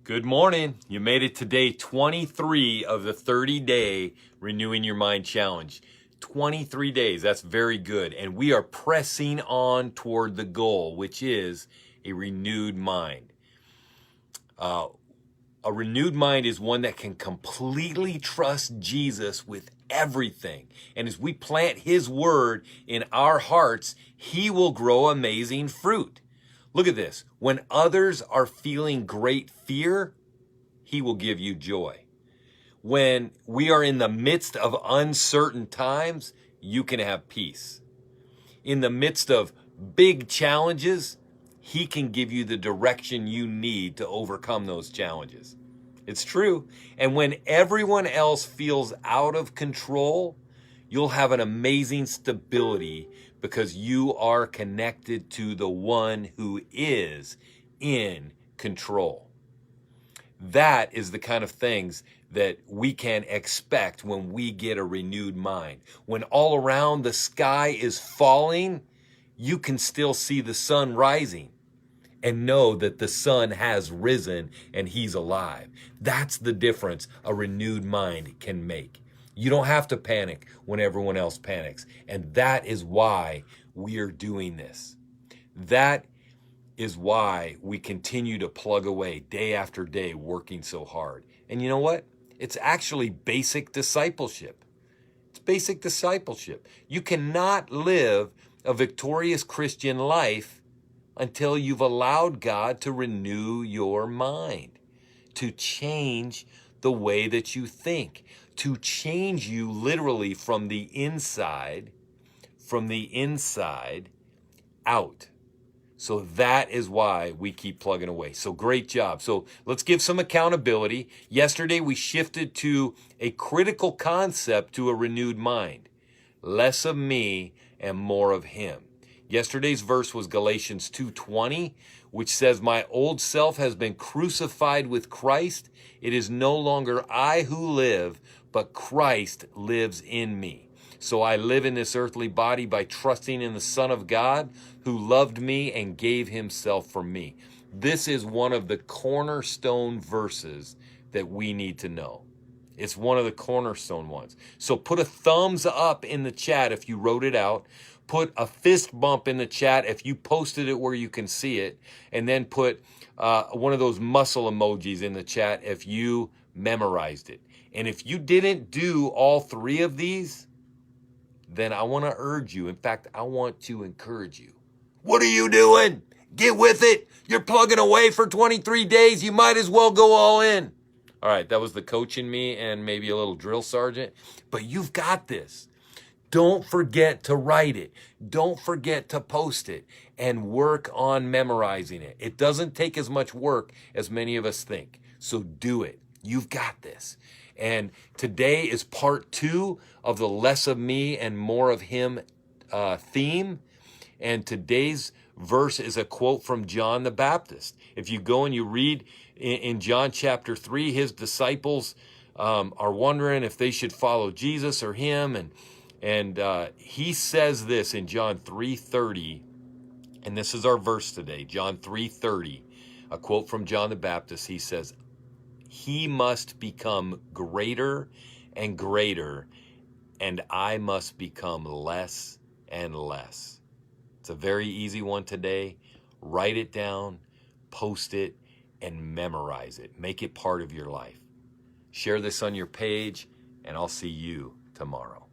Good morning. You made it to day 23 of the 30-day Renewing Your Mind Challenge. 23 days, that's very good. And we are pressing on toward the goal, which is a renewed mind. A renewed mind is one that can completely trust Jesus with everything. And as we plant His word in our hearts, He will grow amazing fruit. Look at this. When others are feeling great fear, He will give you joy. When we are in the midst of uncertain times, you can have peace. In the midst of big challenges, He can give you the direction you need to overcome those challenges. It's true. And when everyone else feels out of control, you'll have an amazing stability because you are connected to the one who is in control. That is the kind of things that we can expect when we get a renewed mind. When all around the sky is falling, you can still see the sun rising and know that the sun has risen and He's alive. That's the difference a renewed mind can make. You don't have to panic when everyone else panics. And that is why we are doing this. That is why we continue to plug away day after day, working so hard. And you know what? It's actually basic discipleship. It's basic discipleship. You cannot live a victorious Christian life until you've allowed God to renew your mind, to change the way that you think, to change you literally from the inside out. So that is why we keep plugging away. So great job. So let's give some accountability. Yesterday we shifted to a critical concept to a renewed mind. Less of me and more of Him. Yesterday's verse was Galatians 2:20, which says, "My old self has been crucified with Christ. It is no longer I who live, but Christ lives in me. So I live in this earthly body by trusting in the Son of God who loved me and gave Himself for me." This is one of the cornerstone verses that we need to know. It's one of the cornerstone ones. So put a thumbs up in the chat if you wrote it out. Put a fist bump in the chat if you posted it where you can see it. And then put one of those muscle emojis in the chat if you memorized it. And if you didn't do all three of these, then I want to urge you. In fact, I want to encourage you. What are you doing? Get with it. You're plugging away for 23 days. You might as well go all in. All right, that was the coach in me and maybe a little drill sergeant. But you've got this. Don't forget to write it. Don't forget to post it and work on memorizing it. It doesn't take as much work as many of us think. So do it. You've got this. And today is part 2 of the less of me and more of Him theme. And today's verse is a quote from John the Baptist. If you go and you read in John chapter 3, his disciples are wondering if they should follow Jesus or him. And he says this in John 3:30, and this is our verse today, John 3:30, a quote from John the Baptist. He says, "He must become greater and greater, and I must become less and less." It's a very easy one today. Write it down, post it, and memorize it. Make it part of your life. Share this on your page, and I'll see you tomorrow.